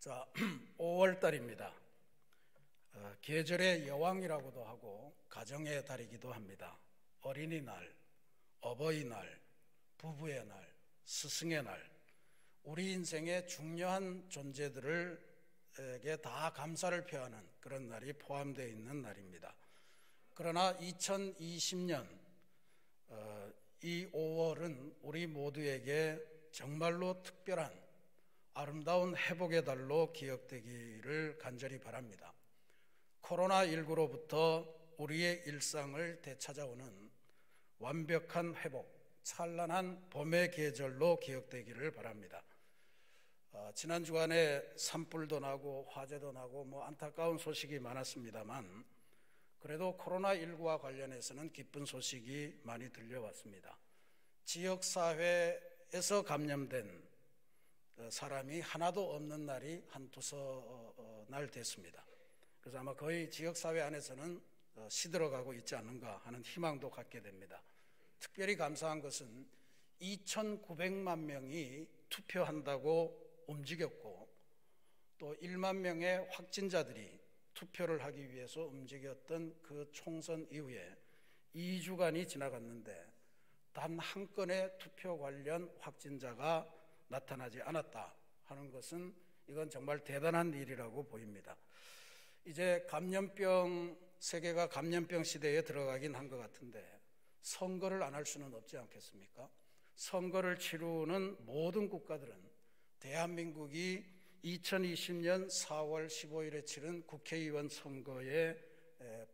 자, 5월 달입니다. 계절의 여왕이라고도 하고 가정의 달이기도 합니다. 어린이날, 어버이날, 부부의 날, 스승의 날, 우리 인생의 중요한 존재들에게 다 감사를 표하는 그런 날이 포함되어 있는 날입니다. 그러나 2020년 이 5월은 우리 모두에게 정말로 특별한 아름다운 회복의 달로 기억되기를 간절히 바랍니다. 코로나19로부터 우리의 일상을 되찾아오는 완벽한 회복, 찬란한 봄의 계절로 기억되기를 바랍니다. 지난 주간에 산불도 나고 화재도 나고 안타까운 소식이 많았습니다만 그래도 코로나19와 관련해서는 기쁜 소식이 많이 들려왔습니다. 지역사회에서 감염된 사람이 하나도 없는 날이 한두서 날 됐습니다. 그래서 아마 거의 지역사회 안에서는 시들어가고 있지 않는가 하는 희망도 갖게 됩니다. 특별히 감사한 것은 2,900만 명이 투표한다고 움직였고 또 1만 명의 확진자들이 투표를 하기 위해서 움직였던 그 총선 이후에 2주간이 지나갔는데 단 한 건의 투표 관련 확진자가 나타나지 않았다 하는 것은 이건 정말 대단한 일이라고 보입니다. 이제 세계가 감염병 시대에 들어가긴 한 것 같은데 선거를 안 할 수는 없지 않겠습니까? 선거를 치르는 모든 국가들은 대한민국이 2020년 4월 15일에 치른 국회의원 선거의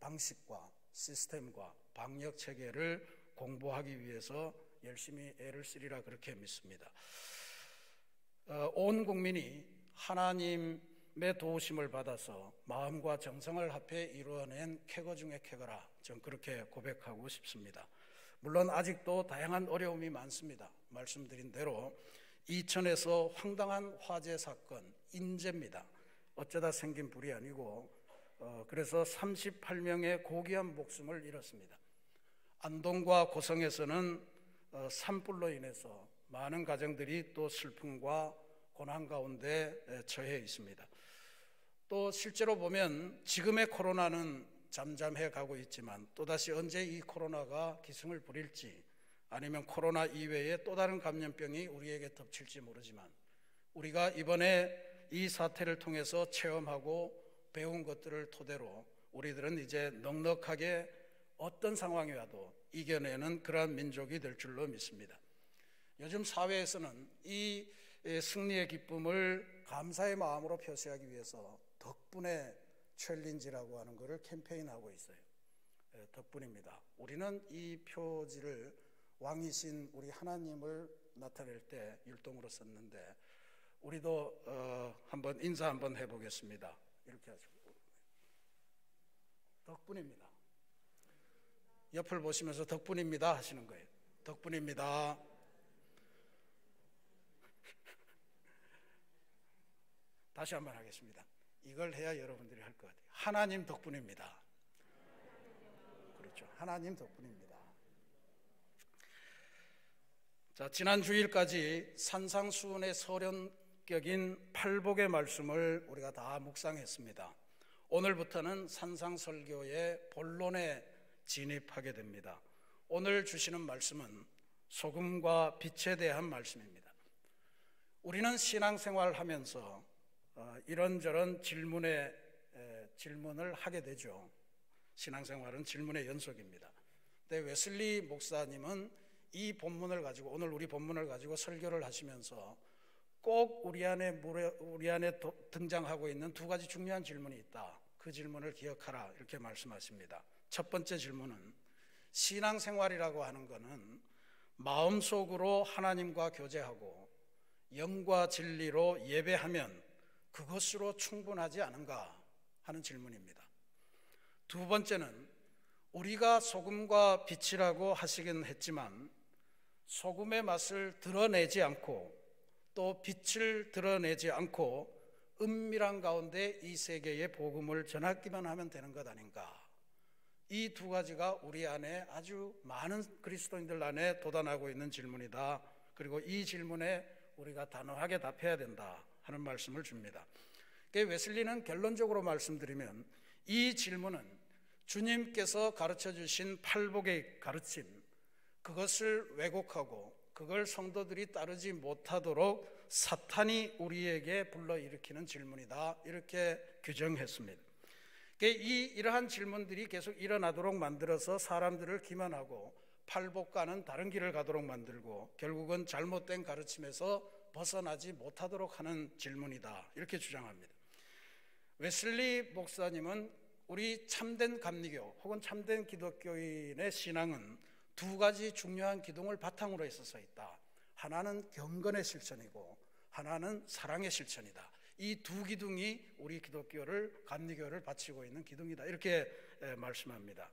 방식과 시스템과 방역 체계를 공부하기 위해서 열심히 애를 쓰리라 그렇게 믿습니다. 온 국민이 하나님의 도우심을 받아서 마음과 정성을 합해 이루어낸 쾌거 중의 쾌거라 전 그렇게 고백하고 싶습니다. 물론 아직도 다양한 어려움이 많습니다. 말씀드린 대로 이천에서 황당한 화재 사건 인재입니다. 어쩌다 생긴 불이 아니고 그래서 38명의 고귀한 목숨을 잃었습니다. 안동과 고성에서는 산불로 인해서 많은 가정들이 또 슬픔과 고난 가운데 처해 있습니다. 또 실제로 보면 지금의 코로나는 잠잠해 가고 있지만 또다시 언제 이 코로나가 기승을 부릴지 아니면 코로나 이외에 또 다른 감염병이 우리에게 덮칠지 모르지만 우리가 이번에 이 사태를 통해서 체험하고 배운 것들을 토대로 우리들은 이제 넉넉하게 어떤 상황이 와도 이겨내는 그러한 민족이 될 줄로 믿습니다. 요즘 사회에서는 이 승리의 기쁨을 감사의 마음으로 표시하기 위해서 덕분에 챌린지라고 하는 것을 캠페인하고 있어요. 덕분입니다. 우리는 이 표지를 왕이신 우리 하나님을 나타낼 때 율동으로 썼는데 우리도 한번 인사 한번 해보겠습니다. 이렇게 하시고 덕분입니다. 옆을 보시면서 덕분입니다 하시는 거예요. 덕분입니다. 다시 한번 하겠습니다. 이걸 해야 여러분들이 할 것 같아요. 하나님 덕분입니다. 그렇죠. 하나님 덕분입니다. 자, 지난 주일까지 산상수훈의 서론격인 팔복의 말씀을 우리가 다 묵상했습니다. 오늘부터는 산상설교의 본론에 진입하게 됩니다. 오늘 주시는 말씀은 소금과 빛에 대한 말씀입니다. 우리는 신앙생활을 하면서 이런저런 질문을 하게 되죠. 신앙생활은 질문의 연속입니다. 근데 웨슬리 목사님은 이 본문을 가지고 오늘 우리 본문을 가지고 설교를 하시면서 꼭 우리 안에 등장하고 있는 두 가지 중요한 질문이 있다. 그 질문을 기억하라 이렇게 말씀하십니다. 첫 번째 질문은 신앙생활이라고 하는 것은 마음속으로 하나님과 교제하고 영과 진리로 예배하면 그것으로 충분하지 않은가 하는 질문입니다. 두 번째는 우리가 소금과 빛이라고 하시긴 했지만 소금의 맛을 드러내지 않고 또 빛을 드러내지 않고 은밀한 가운데 이 세계에 복음을 전하기만 하면 되는 것 아닌가. 이 두 가지가 우리 안에 아주 많은 그리스도인들 안에 돋아나고 있는 질문이다. 그리고 이 질문에 우리가 단호하게 답해야 된다 하는 말씀을 줍니다. 웨슬리는 결론적으로 말씀드리면 이 질문은 주님께서 가르쳐 주신 팔복의 가르침, 그것을 왜곡하고 그걸 성도들이 따르지 못하도록 사탄이 우리에게 불러일으키는 질문이다, 이렇게 규정했습니다. 이러한 질문들이 계속 일어나도록 만들어서 사람들을 기만하고 팔복과는 다른 길을 가도록 만들고 결국은 잘못된 가르침에서 벗어나지 못하도록 하는 질문이다, 이렇게 주장합니다. 웨슬리 목사님은 우리 참된 감리교 혹은 참된 기독교인의 신앙은 두 가지 중요한 기둥을 바탕으로 해서 서 있다. 하나는 경건의 실천이고 하나는 사랑의 실천이다. 이 두 기둥이 우리 기독교를, 감리교를 바치고 있는 기둥이다, 이렇게 말씀합니다.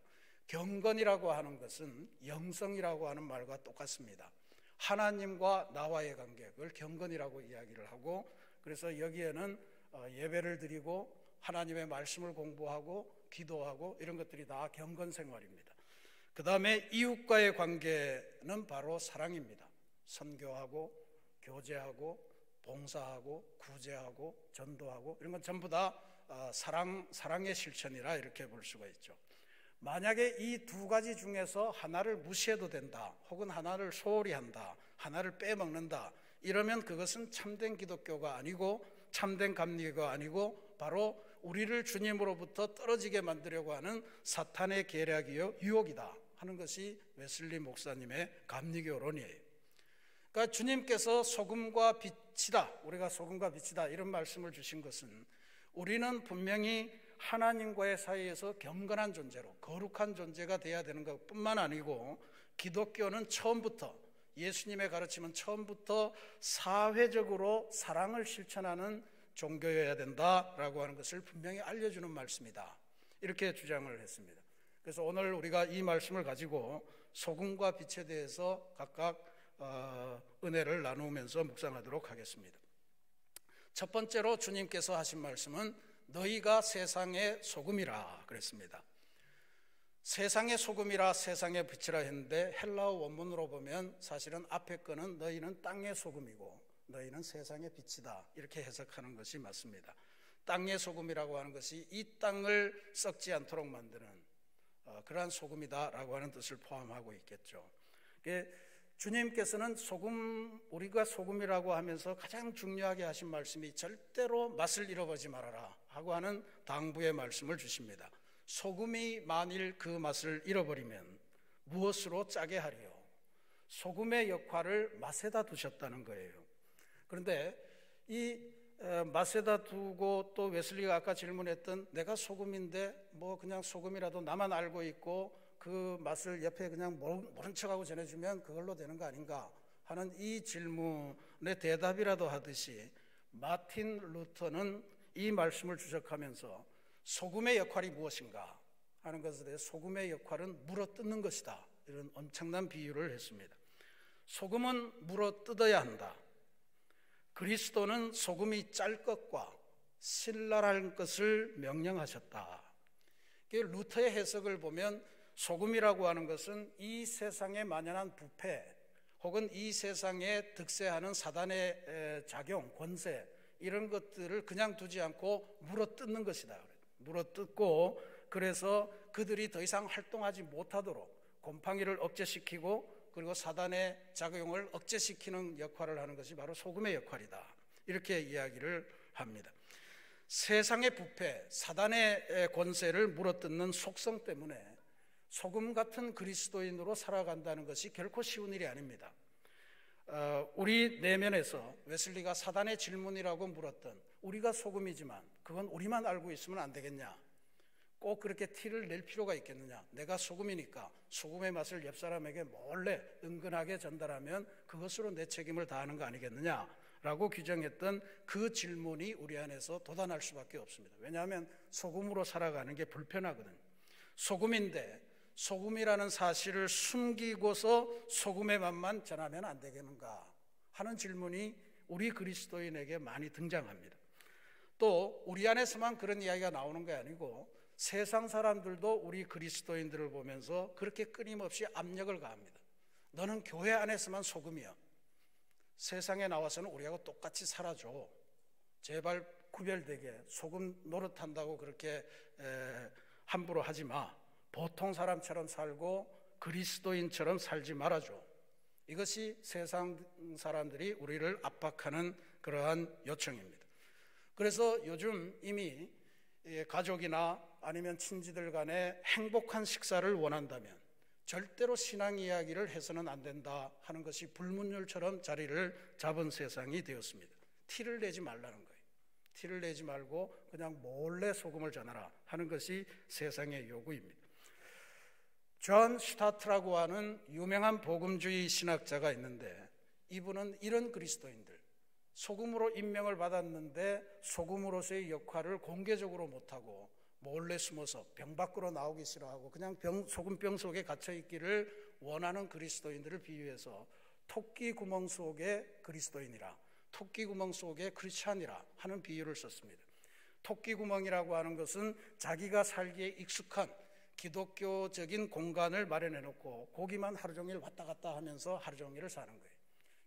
경건이라고 하는 것은 영성이라고 하는 말과 똑같습니다. 하나님과 나와의 관계, 그걸 경건이라고 이야기를 하고, 그래서 여기에는 예배를 드리고 하나님의 말씀을 공부하고 기도하고 이런 것들이 다 경건 생활입니다. 그 다음에 이웃과의 관계는 바로 사랑입니다. 선교하고 교제하고 봉사하고 구제하고 전도하고 이런 건 전부 다 사랑의 실천이라 이렇게 볼 수가 있죠. 만약에 이 두 가지 중에서 하나를 무시해도 된다, 혹은 하나를 소홀히 한다, 하나를 빼먹는다, 이러면 그것은 참된 기독교가 아니고 참된 감리교가 아니고 바로 우리를 주님으로부터 떨어지게 만들려고 하는 사탄의 계략이요 유혹이다 하는 것이 웨슬리 목사님의 감리교론이에요. 그러니까 주님께서 소금과 빛이다, 우리가 소금과 빛이다, 이런 말씀을 주신 것은 우리는 분명히 하나님과의 사이에서 경건한 존재로, 거룩한 존재가 되어야 되는 것뿐만 아니고, 기독교는 처음부터, 예수님의 가르침은 처음부터 사회적으로 사랑을 실천하는 종교여야 된다라고 하는 것을 분명히 알려주는 말씀이다, 이렇게 주장을 했습니다. 그래서 오늘 우리가 이 말씀을 가지고 소금과 빛에 대해서 각각 은혜를 나누면서 묵상하도록 하겠습니다. 첫 번째로 주님께서 하신 말씀은 너희가 세상의 소금이라 그랬습니다. 세상의 소금이라 세상의 빛이라 했는데 헬라어 원문으로 보면 사실은 앞에 거는 너희는 땅의 소금이고 너희는 세상의 빛이다, 이렇게 해석하는 것이 맞습니다. 땅의 소금이라고 하는 것이 이 땅을 썩지 않도록 만드는 그러한 소금이다라고 하는 뜻을 포함하고 있겠죠. 주님께서는 우리가 소금이라고 하면서 가장 중요하게 하신 말씀이 절대로 맛을 잃어버리지 말아라 하고 하는 당부의 말씀을 주십니다. 소금이 만일 그 맛을 잃어버리면 무엇으로 짜게 하리요? 소금의 역할을 맛에다 두셨다는 거예요. 그런데 이 맛에다 두고 또 웨슬리가 아까 질문했던 내가 소금인데 뭐 그냥 소금이라도 나만 알고 있고 그 맛을 옆에 그냥 모른 척하고 전해주면 그걸로 되는 거 아닌가 하는 이 질문의 대답이라도 하듯이 마틴 루터는 이 말씀을 주석하면서 소금의 역할이 무엇인가 하는 것에 대해 소금의 역할은 물어뜯는 것이다, 이런 엄청난 비유를 했습니다. 소금은 물어뜯어야 한다. 그리스도는 소금이 짤 것과 신랄할 것을 명령하셨다. 루터의 해석을 보면 소금이라고 하는 것은 이 세상에 만연한 부패 혹은 이 세상에 득세하는 사단의 작용, 권세, 이런 것들을 그냥 두지 않고 물어뜯는 것이다. 물어뜯고 그래서 그들이 더 이상 활동하지 못하도록 곰팡이를 억제시키고 그리고 사단의 작용을 억제시키는 역할을 하는 것이 바로 소금의 역할이다, 이렇게 이야기를 합니다. 세상의 부패, 사단의 권세를 물어뜯는 속성 때문에 소금 같은 그리스도인으로 살아간다는 것이 결코 쉬운 일이 아닙니다. 우리 내면에서 웨슬리가 사단의 질문이라고 물었던 우리가 소금이지만 그건 우리만 알고 있으면 안 되겠냐? 꼭 그렇게 티를 낼 필요가 있겠느냐? 내가 소금이니까 소금의 맛을 옆 사람에게 몰래 은근하게 전달하면 그것으로 내 책임을 다하는 거 아니겠느냐? 라고 규정했던 그 질문이 우리 안에서 돋아날 수밖에 없습니다. 왜냐하면 소금으로 살아가는 게 불편하거든요. 소금인데 소금이라는 사실을 숨기고서 소금의 맛만 전하면 안 되겠는가 하는 질문이 우리 그리스도인에게 많이 등장합니다. 또 우리 안에서만 그런 이야기가 나오는 게 아니고 세상 사람들도 우리 그리스도인들을 보면서 그렇게 끊임없이 압력을 가합니다. 너는 교회 안에서만 소금이야. 세상에 나와서는 우리하고 똑같이 살아줘. 제발 구별되게 소금 노릇한다고 그렇게 함부로 하지 마. 보통 사람처럼 살고 그리스도인처럼 살지 말아줘. 이것이 세상 사람들이 우리를 압박하는 그러한 요청입니다. 그래서 요즘 이미 가족이나 아니면 친지들 간에 행복한 식사를 원한다면 절대로 신앙 이야기를 해서는 안 된다 하는 것이 불문율처럼 자리를 잡은 세상이 되었습니다. 티를 내지 말라는 거예요. 티를 내지 말고 그냥 몰래 소금을 전하라 하는 것이 세상의 요구입니다. 존 스타트라고 하는 유명한 복음주의 신학자가 있는데, 이분은 이런 그리스도인들, 소금으로 임명을 받았는데 소금으로서의 역할을 공개적으로 못하고 몰래 숨어서 병 밖으로 나오기 싫어하고 그냥 소금병 속에 갇혀있기를 원하는 그리스도인들을 비유해서 토끼 구멍 속의 그리스도인이라, 토끼 구멍 속의 크리스찬이라 하는 비유를 썼습니다. 토끼 구멍이라고 하는 것은 자기가 살기에 익숙한 기독교적인 공간을 마련해 놓고 거기만 하루 종일 왔다 갔다 하면서 하루 종일을 사는 거예요.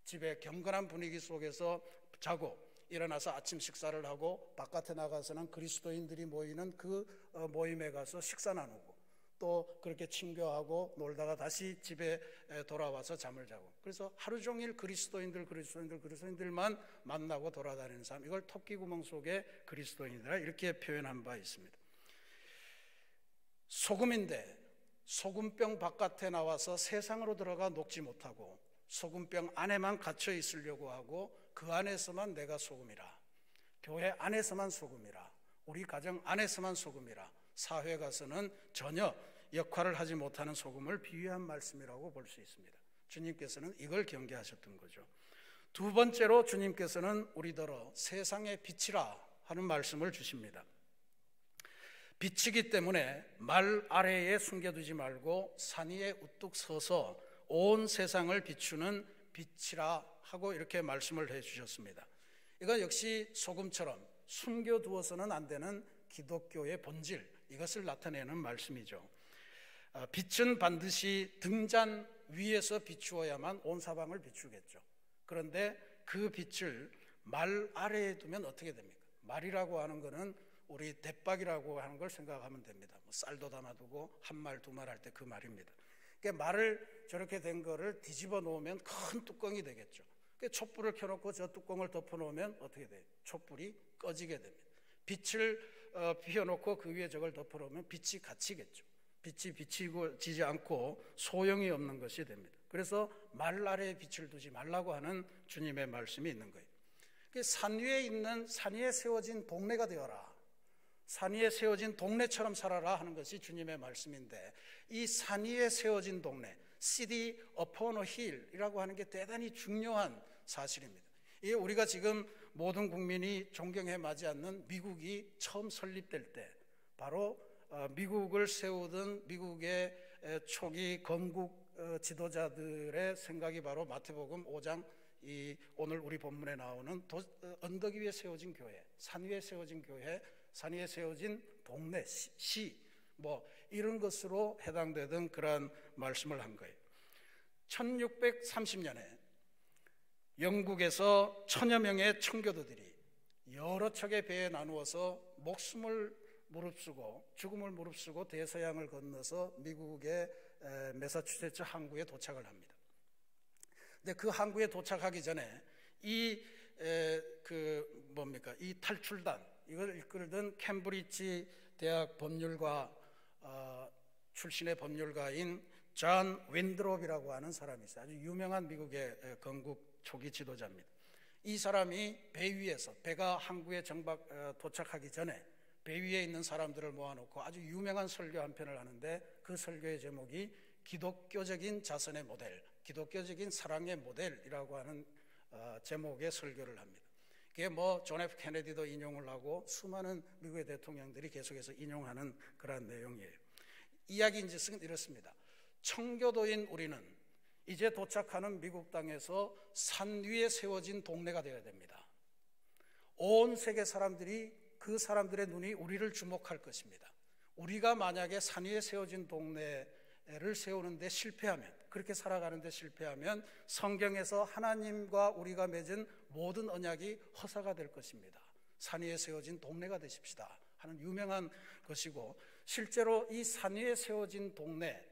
집에 경건한 분위기 속에서 자고 일어나서 아침 식사를 하고 바깥에 나가서는 그리스도인들이 모이는 그 모임에 가서 식사 나누고 또 그렇게 친교하고 놀다가 다시 집에 돌아와서 잠을 자고, 그래서 하루 종일 그리스도인들만 만나고 돌아다니는 삶, 이걸 토끼구멍 속의 그리스도인이라 이렇게 표현한 바 있습니다. 소금인데 소금병 바깥에 나와서 세상으로 들어가 녹지 못하고 소금병 안에만 갇혀 있으려고 하고 그 안에서만 내가 소금이라, 교회 안에서만 소금이라, 우리 가정 안에서만 소금이라, 사회 가서는 전혀 역할을 하지 못하는 소금을 비유한 말씀이라고 볼 수 있습니다. 주님께서는 이걸 경계하셨던 거죠. 두 번째로 주님께서는 우리더러 세상의 빛이라 하는 말씀을 주십니다. 빛이기 때문에 말 아래에 숨겨두지 말고 산 위에 우뚝 서서 온 세상을 비추는 빛이라 하고 이렇게 말씀을 해주셨습니다. 이건 역시 소금처럼 숨겨두어서는 안 되는 기독교의 본질, 이것을 나타내는 말씀이죠. 빛은 반드시 등잔 위에서 비추어야만 온 사방을 비추겠죠. 그런데 그 빛을 말 아래에 두면 어떻게 됩니까? 말이라고 하는 것은 우리 대박이라고 하는 걸 생각하면 됩니다. 뭐 쌀도 담아두고 한 말 두 말 할 때 그 말입니다. 그러니까 말을 저렇게 된 거를 뒤집어 놓으면 큰 뚜껑이 되겠죠. 그러니까 촛불을 켜놓고 저 뚜껑을 덮어 놓으면 어떻게 돼요? 촛불이 꺼지게 됩니다. 빛을 피워놓고 그 위에 저걸 덮어 놓으면 빛이 갇히겠죠. 빛이 비치지 않고 소용이 없는 것이 됩니다. 그래서 말 아래에 빛을 두지 말라고 하는 주님의 말씀이 있는 거예요. 산 위에 세워진 동네가 되어라, 산 위에 세워진 동네처럼 살아라 하는 것이 주님의 말씀인데, 이 산 위에 세워진 동네, City upon a hill이라고 하는 게 대단히 중요한 사실입니다. 이게 우리가 지금 모든 국민이 존경해 마지 않는 미국이 처음 설립될 때, 바로 미국을 세우던 미국의 초기 건국 지도자들의 생각이 바로 마태복음 5장 오늘 우리 본문에 나오는 언덕 위에 세워진 교회, 산 위에 세워진 교회, 산 위에 세워진 동네, 시, 뭐 이런 것으로 해당되던 그러한 말씀을 한 거예요. 1630년에 영국에서 1000여 명의 청교도들이 여러 척의 배에 나누어서 목숨을 무릅쓰고 죽음을 무릅쓰고 대서양을 건너서 미국의 매사추세츠 항구에 도착을 합니다. 근데 그 항구에 도착하기 전에 이 탈출단, 이걸 이끌던 캠브리지 대학 법률가 출신의 법률가인 존 윈드롭이라고 하는 사람이 있어요. 아주 유명한 미국의 건국 초기 지도자입니다. 이 사람이 배 위에서, 배가 항구에 도착하기 전에 배 위에 있는 사람들을 모아놓고 아주 유명한 설교 한 편을 하는데, 그 설교의 제목이 기독교적인 자선의 모델, 기독교적인 사랑의 모델이라고 하는 제목의 설교를 합니다. 그게 존 F 케네디도 인용을 하고 수많은 미국의 대통령들이 계속해서 인용하는 그런 내용이에요. 이야기인즉슨 이렇습니다. 청교도인 우리는 이제 도착하는 미국 땅에서 산 위에 세워진 동네가 되어야 됩니다. 온 세계 사람들이, 그 사람들의 눈이 우리를 주목할 것입니다. 우리가 만약에 산 위에 세워진 동네를 세우는데 실패하면, 그렇게 살아가는데 실패하면 성경에서 하나님과 우리가 맺은 모든 언약이 허사가 될 것입니다. 산 위에 세워진 동네가 되십시다 하는 유명한 것이고, 실제로 이 산 위에 세워진 동네,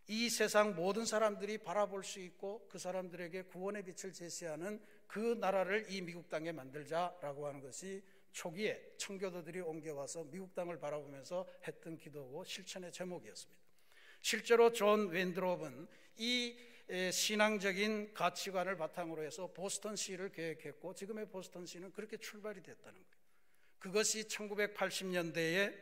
이 세상 모든 사람들이 바라볼 수 있고 그 사람들에게 구원의 빛을 제시하는 그 나라를 이 미국 땅에 만들자라고 하는 것이 초기에 청교도들이 옮겨와서 미국 땅을 바라보면서 했던 기도고 실천의 제목이었습니다. 실제로 존 윈드롭은 이 신앙적인 가치관을 바탕으로 해서 보스턴시를 계획했고, 지금의 보스턴시는 그렇게 출발이 됐다는 거예요. 그것이 1800년대에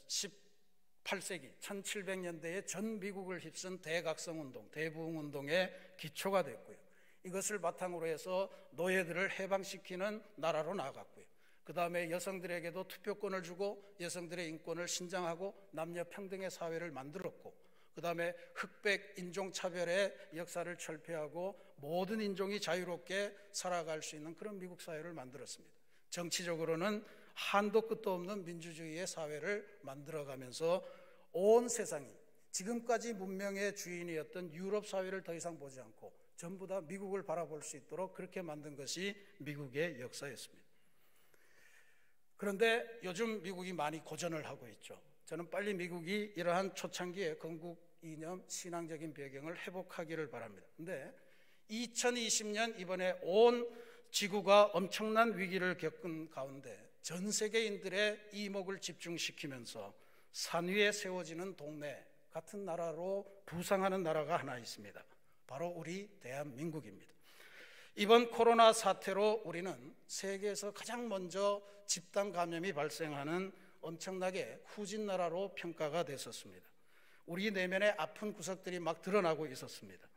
1818세기 1700년대에 전 미국을 휩쓴 대각성운동, 대부흥운동의 기초가 됐고요. 이것을 바탕으로 해서 노예들을 해방시키는 나라로 나아갔고요. 그 다음에 여성들에게도 투표권을 주고 여성들의 인권을 신장하고 남녀 평등의 사회를 만들었고, 그 다음에 흑백 인종차별의 역사를 철폐하고 모든 인종이 자유롭게 살아갈 수 있는 그런 미국 사회를 만들었습니다. 정치적으로는 한도 끝도 없는 민주주의의 사회를 만들어가면서 온 세상이 지금까지 문명의 주인이었던 유럽 사회를 더 이상 보지 않고 전부 다 미국을 바라볼 수 있도록 그렇게 만든 것이 미국의 역사였습니다. 그런데 요즘 미국이 많이 고전을 하고 있죠. 저는 빨리 미국이 이러한 초창기의 건국 이념, 신앙적인 배경을 회복하기를 바랍니다. 그런데 2020년 이번에 온 지구가 엄청난 위기를 겪은 가운데 전 세계인들의 이목을 집중시키면서 산 위에 세워지는 동네 같은 나라로 부상하는 나라가 하나 있습니다. 바로 우리 대한민국입니다. 이번 코로나 사태로 우리는 세계에서 가장 먼저 집단 감염이 발생하는 엄청나게 후진 나라로 평가가 됐었습니다. 우리 내면의 아픈 구석들이 막 드러나고 있었습니다.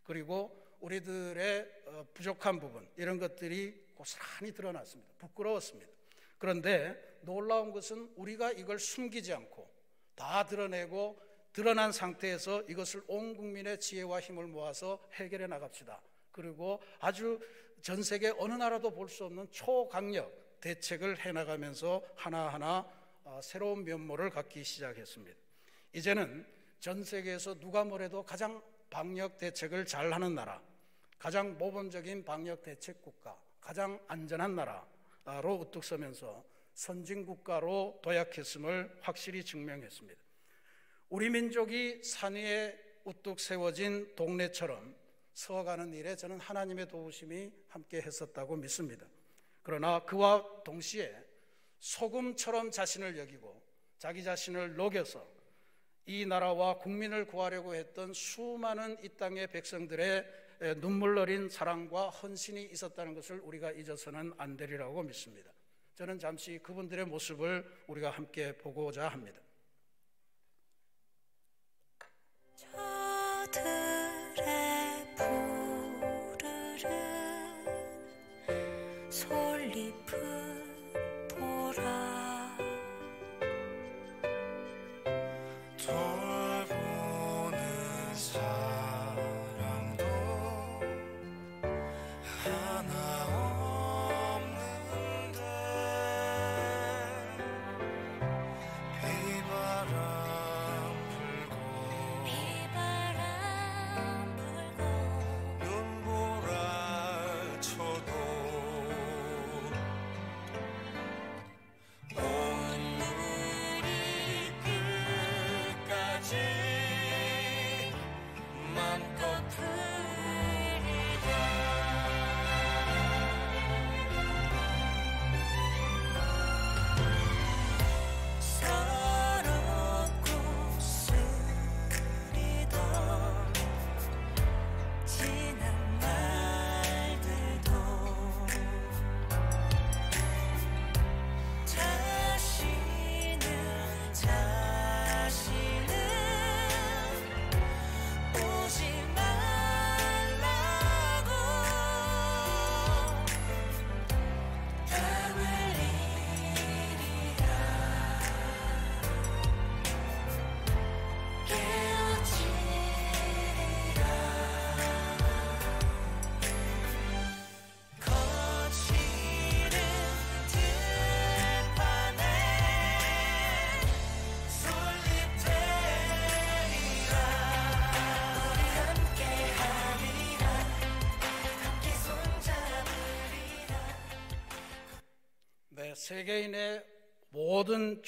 그리고 우리들의 부족한 부분, 이런 것들이 고스란히 드러났습니다. 부끄러웠습니다. 그런데 놀라운 것은 우리가 이걸 숨기지 않고 다 드러내고 드러난 상태에서 이것을 온 국민의 지혜와 힘을 모아서 해결해 나갑시다. 그리고 아주 전 세계 어느 나라도 볼 수 없는 초강력 대책을 해나가면서 하나하나 새로운 면모를 갖기 시작했습니다. 이제는 전 세계에서 누가 뭐래도 가장 방역 대책을 잘하는 나라, 가장 모범적인 방역 대책 국가, 가장 안전한 나라로 우뚝 서면서 선진국가로 도약했음을 확실히 증명했습니다. 우리 민족이 산 위에 우뚝 세워진 동네처럼 서가는 일에 저는 하나님의 도우심이 함께 했었다고 믿습니다. 그러나 그와 동시에 소금처럼 자신을 여기고 자기 자신을 녹여서 이 나라와 국민을 구하려고 했던 수많은 이 땅의 백성들의 눈물 어린 사랑과 헌신이 있었다는 것을 우리가 잊어서는 안 되리라고 믿습니다. 저는 잠시 그분들의 모습을 우리가 함께 보고자 합니다. 저들의 푸르른 솔잎은 보라 돌보는 사람도 하나 없는데 비바람 불고 눈보라 쳐도 세계인의 모든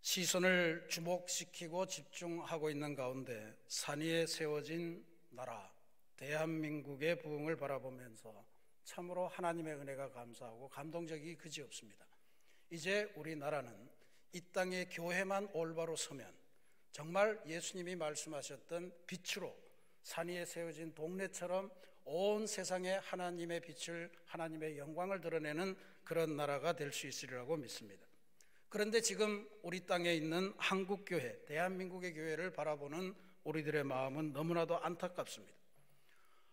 시선을 주목시키고 집중하고 있는 가운데 산 위에 세워진 나라 대한민국의 부흥을 바라보면서 참으로 하나님의 은혜가 감사하고 감동적이 그지없습니다. 이제 우리나라는 이 땅에 교회만 올바로 서면 정말 예수님이 말씀하셨던 빛으로 산 위에 세워진 동네처럼 온 세상에 하나님의 빛을, 하나님의 영광을 드러내는 그런 나라가 될 수 있으리라고 믿습니다. 그런데 지금 우리 땅에 있는 한국교회, 대한민국의 교회를 바라보는 우리들의 마음은 너무나도 안타깝습니다.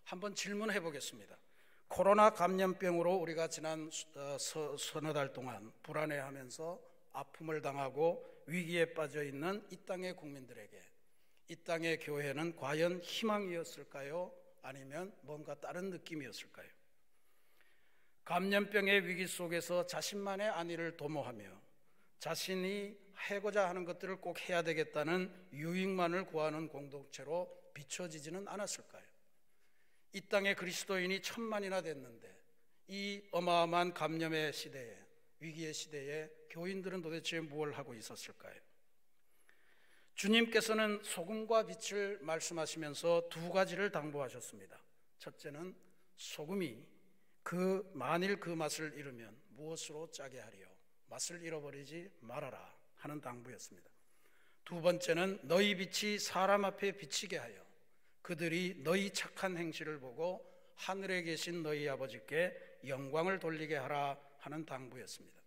한번 질문해 보겠습니다. 코로나 감염병으로 우리가 지난 서너 달 동안 불안해하면서 아픔을 당하고 위기에 빠져 있는 이 땅의 국민들에게 이 땅의 교회는 과연 희망이었을까요? 아니면 뭔가 다른 느낌이었을까요? 감염병의 위기 속에서 자신만의 안위를 도모하며 자신이 하고자 하는 것들을 꼭 해야 되겠다는 유익만을 구하는 공동체로 비춰지지는 않았을까요? 이 땅에 그리스도인이 1000만이나 됐는데 이 어마어마한 감염의 시대에, 위기의 시대에 교인들은 도대체 무엇을 하고 있었을까요? 주님께서는 소금과 빛을 말씀하시면서 두 가지를 당부하셨습니다. 첫째는 소금이 만일 그 맛을 잃으면 무엇으로 짜게 하리요? 맛을 잃어버리지 말아라 하는 당부였습니다. 두 번째는 너희 빛이 사람 앞에 비치게 하여 그들이 너희 착한 행실을 보고 하늘에 계신 너희 아버지께 영광을 돌리게 하라 하는 당부였습니다.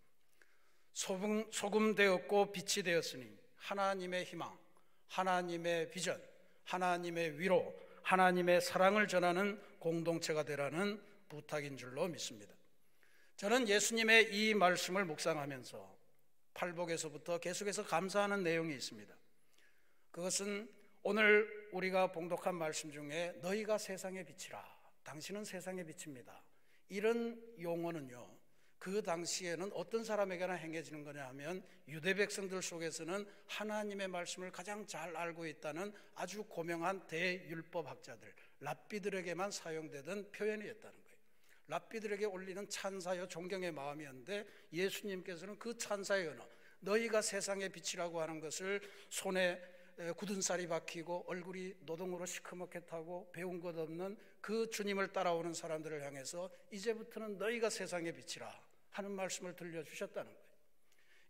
소금 되었고 빛이 되었으니 하나님의 희망, 하나님의 비전, 하나님의 위로, 하나님의 사랑을 전하는 공동체가 되라는 부탁인 줄로 믿습니다. 저는 예수님의 이 말씀을 묵상하면서 팔복에서부터 계속해서 감사하는 내용이 있습니다. 그것은 오늘 우리가 봉독한 말씀 중에 너희가 세상의 빛이라, 당신은 세상의 빛입니다, 이런 용어는요, 그 당시에는 어떤 사람에게나 행해지는 거냐 하면 유대 백성들 속에서는 하나님의 말씀을 가장 잘 알고 있다는 아주 고명한 대율법학자들, 랍비들에게만 사용되던 표현이었다는 거예요. 랍비들에게 올리는 찬사요 존경의 마음이었는데 예수님께서는 그 찬사의 언어, 너희가 세상의 빛이라고 하는 것을 손에 굳은 살이 박히고 얼굴이 노동으로 시커멓게 타고 배운 것 없는 그 주님을 따라오는 사람들을 향해서 이제부터는 너희가 세상의 빛이라 하는 말씀을 들려주셨다는 거예요.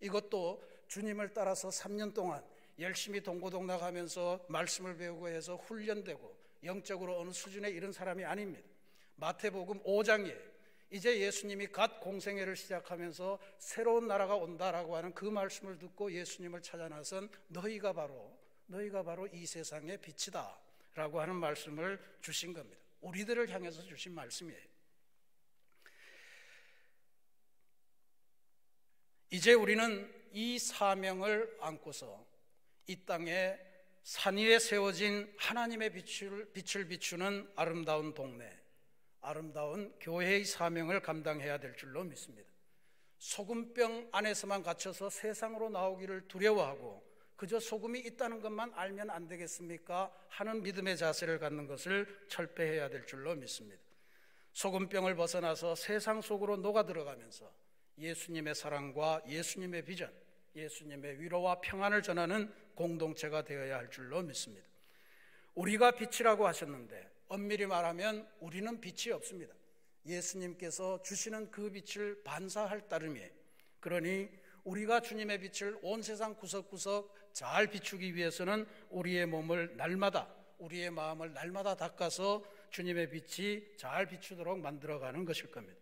이것도 주님을 따라서 3년 동안 열심히 동고동락하면서 말씀을 배우고 해서 훈련되고 영적으로 어느 수준에 이른 사람이 아닙니다. 마태복음 5장이에요. 이제 예수님이 갓 공생애를 시작하면서 새로운 나라가 온다라고 하는 그 말씀을 듣고 예수님을 찾아 나선 너희가 바로 이 세상의 빛이다 라고 하는 말씀을 주신 겁니다. 우리들을 향해서 주신 말씀이에요. 이제 우리는 이 사명을 안고서 이 땅에 산 위에 세워진 하나님의 빛을 비추는 아름다운 동네, 아름다운 교회의 사명을 감당해야 될 줄로 믿습니다. 소금병 안에서만 갇혀서 세상으로 나오기를 두려워하고 그저 소금이 있다는 것만 알면 안 되겠습니까? 하는 믿음의 자세를 갖는 것을 철폐해야 될 줄로 믿습니다. 소금병을 벗어나서 세상 속으로 녹아 들어가면서 예수님의 사랑과 예수님의 비전, 예수님의 위로와 평안을 전하는 공동체가 되어야 할 줄로 믿습니다. 우리가 빛이라고 하셨는데 엄밀히 말하면 우리는 빛이 없습니다. 예수님께서 주시는 그 빛을 반사할 따름이에요. 그러니 우리가 주님의 빛을 온 세상 구석구석 잘 비추기 위해서는 우리의 몸을 날마다, 우리의 마음을 날마다 닦아서 주님의 빛이 잘 비추도록 만들어가는 것일 겁니다.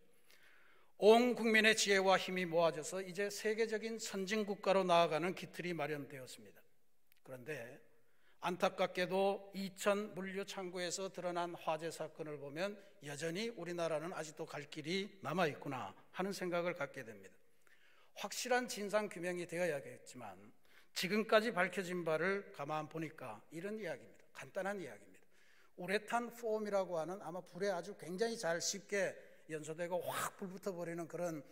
온 국민의 지혜와 힘이 모아져서 이제 세계적인 선진국가로 나아가는 기틀이 마련되었습니다. 그런데 안타깝게도 2000 물류창고에서 드러난 화재 사건을 보면 여전히 우리나라는 아직도 갈 길이 남아있구나 하는 생각을 갖게 됩니다. 확실한 진상규명이 되어야겠지만 지금까지 밝혀진 바를 가만 보니까 이런 이야기입니다. 간단한 이야기입니다. 우레탄 폼이라고 하는 아마 불에 아주 굉장히 잘 쉽게 연소되고 확 불붙어 버리는 그런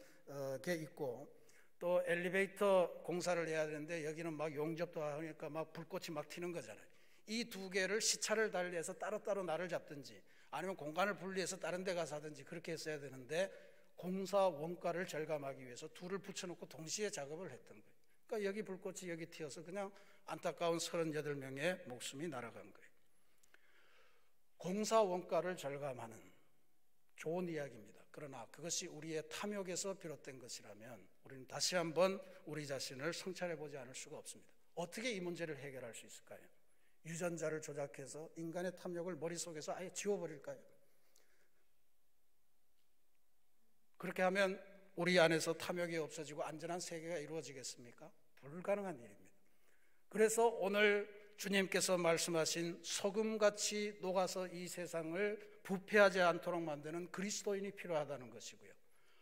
게 있고, 또 엘리베이터 공사를 해야 되는데 여기는 막 용접도 하니까 막 불꽃이 막 튀는 거잖아요. 이 두 개를 시차를 달리해서 따로따로 날을 잡든지 아니면 공간을 분리해서 다른 데 가서 하든지 그렇게 했어야 되는데 공사 원가를 절감하기 위해서 둘을 붙여놓고 동시에 작업을 했던 거예요. 그러니까 여기 불꽃이 여기 튀어서 그냥 안타까운 38명의 목숨이 날아간 거예요. 공사 원가를 절감하는 좋은 이야기입니다. 그러나 그것이 우리의 탐욕에서 비롯된 것이라면 우리는 다시 한번 우리 자신을 성찰해 보지 않을 수가 없습니다. 어떻게 이 문제를 해결할 수 있을까요? 유전자를 조작해서 인간의 탐욕을 머릿속에서 아예 지워버릴까요? 그렇게 하면 우리 안에서 탐욕이 없어지고 안전한 세계가 이루어지겠습니까? 불가능한 일입니다. 그래서 오늘 주님께서 말씀하신 소금같이 녹아서 이 세상을 부패하지 않도록 만드는 그리스도인이 필요하다는 것이고요.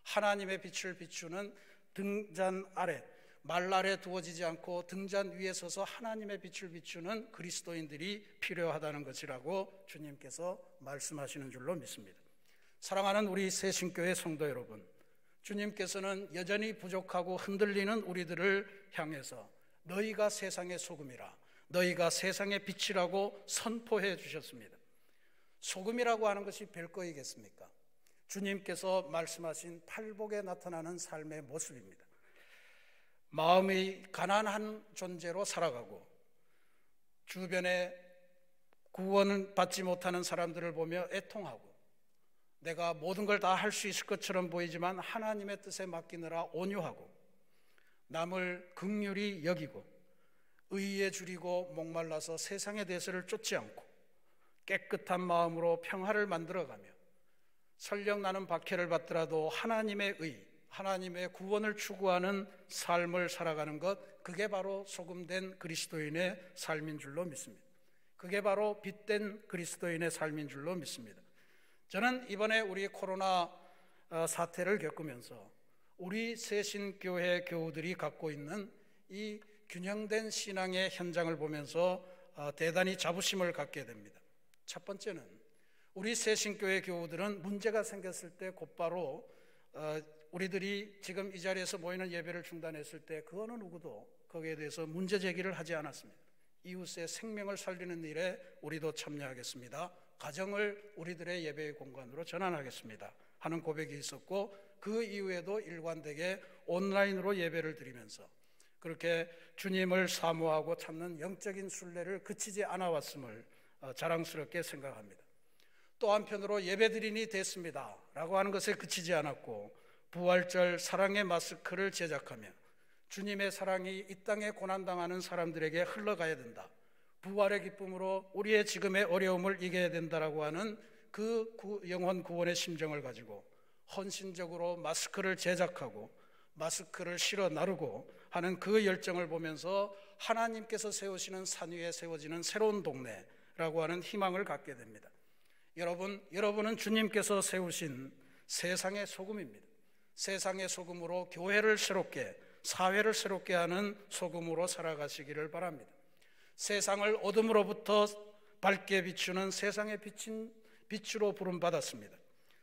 하나님의 빛을 비추는 등잔 아래, 말 아래 두어지지 않고 등잔 위에 서서 하나님의 빛을 비추는 그리스도인들이 필요하다는 것이라고 주님께서 말씀하시는 줄로 믿습니다. 사랑하는 우리 새신교회 성도 여러분, 주님께서는 여전히 부족하고 흔들리는 우리들을 향해서 너희가 세상의 소금이라, 너희가 세상의 빛이라고 선포해 주셨습니다. 소금이라고 하는 것이 별거이겠습니까? 주님께서 말씀하신 팔복에 나타나는 삶의 모습입니다. 마음이 가난한 존재로 살아가고 주변에 구원을 받지 못하는 사람들을 보며 애통하고 내가 모든 걸 다 할 수 있을 것처럼 보이지만 하나님의 뜻에 맡기느라 온유하고 남을 긍휼히 여기고 의에 줄이고 목말라서 세상의 대세를 쫓지 않고 깨끗한 마음으로 평화를 만들어가며 설령 나는 박해를 받더라도 하나님의 의, 하나님의 구원을 추구하는 삶을 살아가는 것, 그게 바로 소금된 그리스도인의 삶인 줄로 믿습니다. 그게 바로 빛된 그리스도인의 삶인 줄로 믿습니다. 저는 이번에 우리 코로나 사태를 겪으면서 우리 새신교회 교우들이 갖고 있는 이 균형된 신앙의 현장을 보면서 대단히 자부심을 갖게 됩니다. 첫 번째는 우리 새신교회 교우들은 문제가 생겼을 때 곧바로 우리들이 지금 이 자리에서 모이는 예배를 중단했을 때 그 어느 누구도 거기에 대해서 문제 제기를 하지 않았습니다. 이웃의 생명을 살리는 일에 우리도 참여하겠습니다. 가정을 우리들의 예배의 공간으로 전환하겠습니다 하는 고백이 있었고, 그 이후에도 일관되게 온라인으로 예배를 드리면서 그렇게 주님을 사모하고 찾는 영적인 순례를 그치지 않아 왔음을 자랑스럽게 생각합니다. 또 한편으로 예배드린이 됐습니다 라고 하는 것에 그치지 않았고, 부활절 사랑의 마스크를 제작하며 주님의 사랑이 이 땅에 고난당하는 사람들에게 흘러가야 된다, 부활의 기쁨으로 우리의 지금의 어려움을 이겨야 된다라고 하는 그 영혼 구원의 심정을 가지고 헌신적으로 마스크를 제작하고 마스크를 실어 나르고 하는 그 열정을 보면서 하나님께서 세우시는 산 위에 세워지는 새로운 동네라고 하는 희망을 갖게 됩니다. 여러분은 주님께서 세우신 세상의 소금입니다. 세상의 소금으로 교회를 새롭게, 사회를 새롭게 하는 소금으로 살아가시기를 바랍니다. 세상을 어둠으로부터 밝게 비추는 세상의 빛으로 부름받았습니다.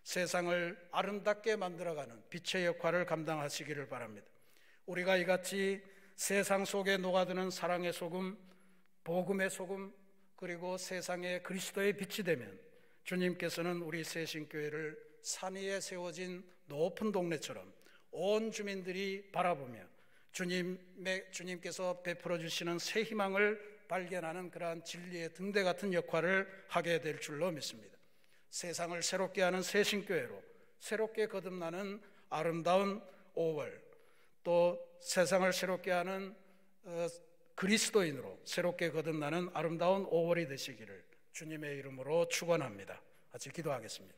세상을 아름답게 만들어가는 빛의 역할을 감당하시기를 바랍니다. 우리가 이같이 세상 속에 녹아드는 사랑의 소금, 복음의 소금, 그리고 세상의 그리스도의 빛이 되면 주님께서는 우리 새신교회를 산 위에 세워진 높은 동네처럼 온 주민들이 바라보며 주님께서 베풀어 주시는 새 희망을 발견하는 그러한 진리의 등대 같은 역할을 하게 될 줄로 믿습니다. 세상을 새롭게 하는 새신교회로 새롭게 거듭나는 아름다운 5월, 또 세상을 새롭게 하는 그리스도인으로 새롭게 거듭나는 아름다운 5월이 되시기를 주님의 이름으로 축원합니다. 같이 기도하겠습니다.